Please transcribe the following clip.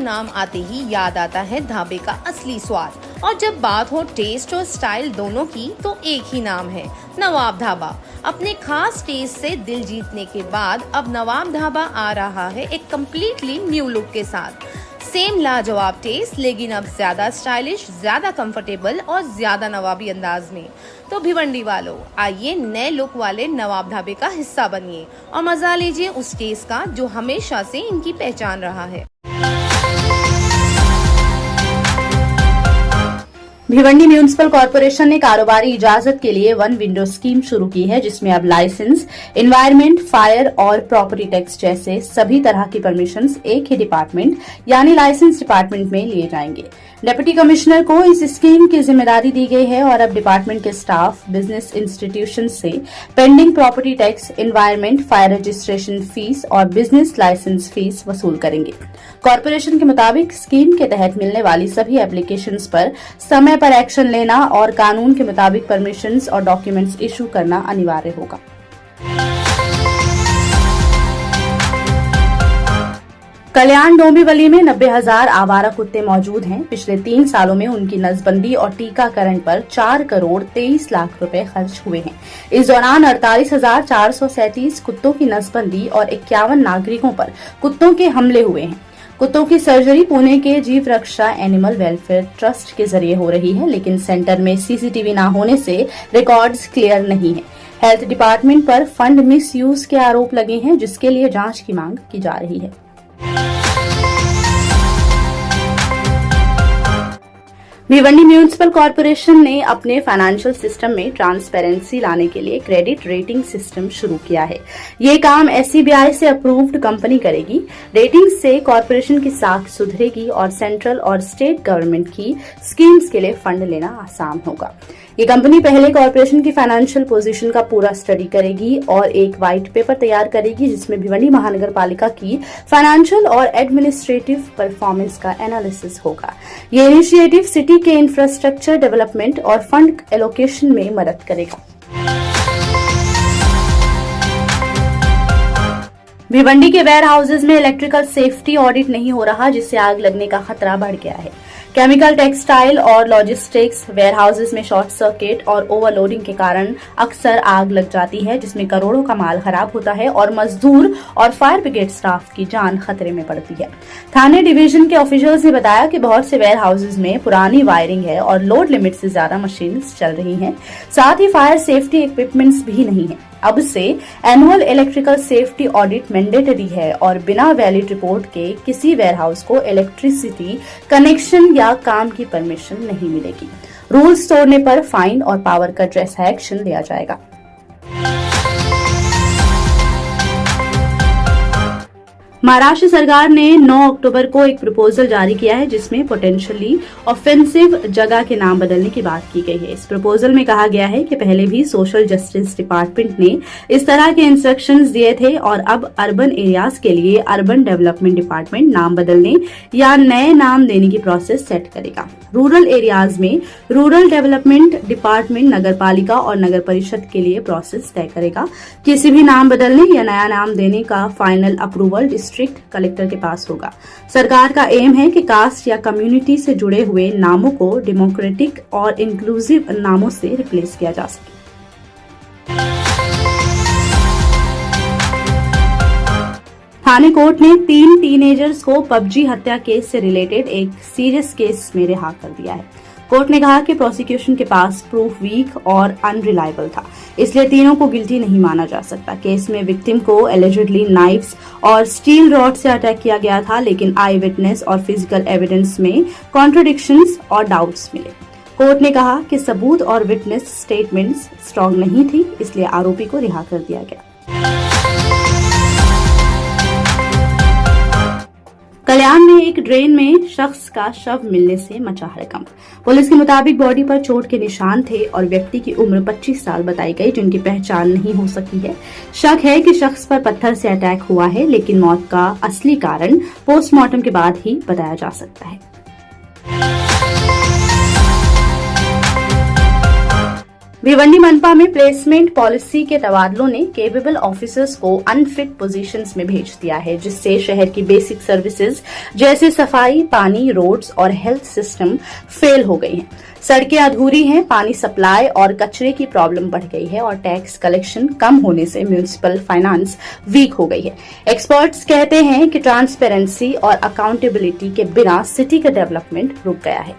नाम आते ही याद आता है ढाबे का असली स्वाद। और जब बात हो टेस्ट और स्टाइल दोनों की तो एक ही नाम है, नवाब ढाबा। अपने खास टेस्ट से दिल जीतने के बाद अब नवाब ढाबा आ रहा है एक कम्प्लीटली न्यू लुक के साथ। सेम लाजवाब टेस्ट, लेकिन अब ज्यादा स्टाइलिश, ज्यादा कंफर्टेबल और ज्यादा नवाबी अंदाज में। तो भिवंडी वालों, आइए नए लुक वाले नवाब ढाबे का हिस्सा बनिए और मजा लीजिए उस टेस्ट का जो हमेशा से इनकी पहचान रहा है। भिवंडी म्यूनिसिपल कॉर्पोरेशन ने कारोबारी इजाजत के लिए वन विंडो स्कीम शुरू की है, जिसमें अब लाइसेंस, एनवायरमेंट, फायर और प्रॉपर्टी टैक्स जैसे सभी तरह की परमिशंस एक ही डिपार्टमेंट यानी लाइसेंस डिपार्टमेंट में लिए जाएंगे। डिप्टी कमिश्नर को इस स्कीम की जिम्मेदारी दी गई है और अब डिपार्टमेंट के स्टाफ बिजनेस इंस्टीट्यूशन से pending property tax, environment, fire registration fees और बिजनेस लाइसेंस फीस वसूल करेंगे। कॉर्पोरेशन के मुताबिक स्कीम के तहत मिलने वाली सभी एप्लीकेशंस पर समय पर एक्शन लेना और कानून के मुताबिक परमिशंस और डॉक्यूमेंट्स इशू करना अनिवार्य होगा। कल्याण डोंबिवली में 90,000 आवारा कुत्ते मौजूद हैं। पिछले 3 सालों में उनकी नसबंदी और टीकाकरण पर 4 करोड़ 23 लाख रुपए खर्च हुए हैं। इस दौरान 48,437 कुत्तों की नसबंदी और 51 नागरिकों पर कुत्तों के हमले हुए हैं। कुत्तों की सर्जरी पुणे के जीव रक्षा एनिमल वेलफेयर ट्रस्ट के जरिए हो रही है, लेकिन सेंटर में सीसीटीवी न होने से रिकॉर्ड्स क्लियर नहीं है। हेल्थ डिपार्टमेंट पर फंड मिस यूज के आरोप लगे हैं, जिसके लिए जांच की मांग की जा रही है। भिवंडी म्यूनिसिपल कॉर्पोरेशन ने अपने फाइनेंशियल सिस्टम में ट्रांसपेरेंसी लाने के लिए क्रेडिट रेटिंग सिस्टम शुरू किया है। ये काम SCBI से अप्रूव्ड कंपनी करेगी। रेटिंग से कॉर्पोरेशन की साख सुधरेगी और सेंट्रल और स्टेट गवर्नमेंट की स्कीम्स के लिए फंड लेना आसान होगा। ये कंपनी पहले कॉर्पोरेशन की फाइनेंशियल पोजीशन का पूरा स्टडी करेगी और एक व्हाइट पेपर तैयार करेगी, जिसमें भिवंडी महानगर पालिका की फाइनेंशियल और एडमिनिस्ट्रेटिव परफॉर्मेंस का एनालिसिस होगा। ये इनिशिएटिव सिटी के इंफ्रास्ट्रक्चर डेवलपमेंट और फंड एलोकेशन में मदद करेगा। भिवंडी के वेयर हाउसेज में इलेक्ट्रिकल सेफ्टी ऑडिट नहीं हो रहा, जिससे आग लगने का खतरा बढ़ गया है। केमिकल, टेक्सटाइल और लॉजिस्टिक्स वेयर हाउसेज में शॉर्ट सर्किट और ओवरलोडिंग के कारण अक्सर आग लग जाती है, जिसमें करोड़ों का माल खराब होता है और मजदूर और फायर ब्रिगेड स्टाफ की जान खतरे में पड़ती है। थाने डिवीजन के ऑफिशियल्स ने बताया कि बहुत से वेयर हाउसेज में पुरानी वायरिंग है और लोड लिमिट से ज्यादा मशीन चल रही हैं। साथ ही फायर सेफ्टी इक्विपमेंट्स भी नहीं है। अब से annual electrical safety audit mandatory है और बिना वैलिड रिपोर्ट के किसी वेयरहाउस को इलेक्ट्रिसिटी कनेक्शन या काम की परमिशन नहीं मिलेगी। रूल्स तोड़ने पर फाइन और पावर कट जैसा एक्शन लिया जाएगा। महाराष्ट्र सरकार ने 9 अक्टूबर को एक प्रपोजल जारी किया है, जिसमें पोटेंशियली ऑफेंसिव जगह के नाम बदलने की बात की गई है। इस प्रपोजल में कहा गया है कि पहले भी सोशल जस्टिस डिपार्टमेंट ने इस तरह के इंस्ट्रक्शंस दिए थे और अब अर्बन एरियाज के लिए अर्बन डेवलपमेंट डिपार्टमेंट नाम बदलने या नए नाम देने की प्रोसेस सेट करेगा। रूरल एरियाज में रूरल डेवलपमेंट डिपार्टमेंट नगर पालिका और नगर परिषद के लिए प्रोसेस तय करेगा। किसी भी नाम बदलने या नया नाम देने का फाइनल अप्रूवल डिस्ट्रिक्ट कलेक्टर के पास होगा। सरकार का एम है कि कास्ट या कम्युनिटी से जुड़े हुए नामों को डेमोक्रेटिक और इंक्लूसिव नामों से रिप्लेस किया जा सके। थाने कोर्ट ने 3 टीनेजर्स को पबजी हत्या केस से रिलेटेड एक सीरियस केस में रिहा कर दिया है। कोर्ट ने कहा कि प्रोसिक्यूशन के पास प्रूफ वीक और अनरिलायबल था, इसलिए तीनों को गिल्टी नहीं माना जा सकता। केस में विक्टिम को एलिजिडली नाइफ्स और स्टील रॉड से अटैक किया गया था, लेकिन आई विटनेस और फिजिकल एविडेंस में कॉन्ट्रडिक्शंस और डाउट्स मिले। कोर्ट ने कहा कि सबूत और विटनेस स्टेटमेंट्स स्ट्रांग नहीं थी, इसलिए आरोपी को रिहा कर दिया गया। कल्याण में एक ड्रेन में शख्स का शव मिलने से मचा हड़कंप। पुलिस के मुताबिक बॉडी पर चोट के निशान थे और व्यक्ति की उम्र 25 साल बताई गई, जिनकी पहचान नहीं हो सकी है। शक है कि शख्स पर पत्थर से अटैक हुआ है, लेकिन मौत का असली कारण पोस्टमार्टम के बाद ही बताया जा सकता है। भिवंडी मनपा में प्लेसमेंट पॉलिसी के तबादलों ने केपेबल ऑफिसर्स को अनफिट पोजीशंस में भेज दिया है, जिससे शहर की बेसिक सर्विसेज जैसे सफाई, पानी, रोड्स और हेल्थ सिस्टम फेल हो गई हैं। सड़कें अधूरी हैं, पानी सप्लाई और कचरे की प्रॉब्लम बढ़ गई है और टैक्स कलेक्शन कम होने से म्यूनिसिपल फाइनेंस वीक हो गई है। एक्सपर्ट्स कहते हैं कि ट्रांसपेरेंसी और अकाउंटेबिलिटी के बिना सिटी का डेवलपमेंट रुक गया है।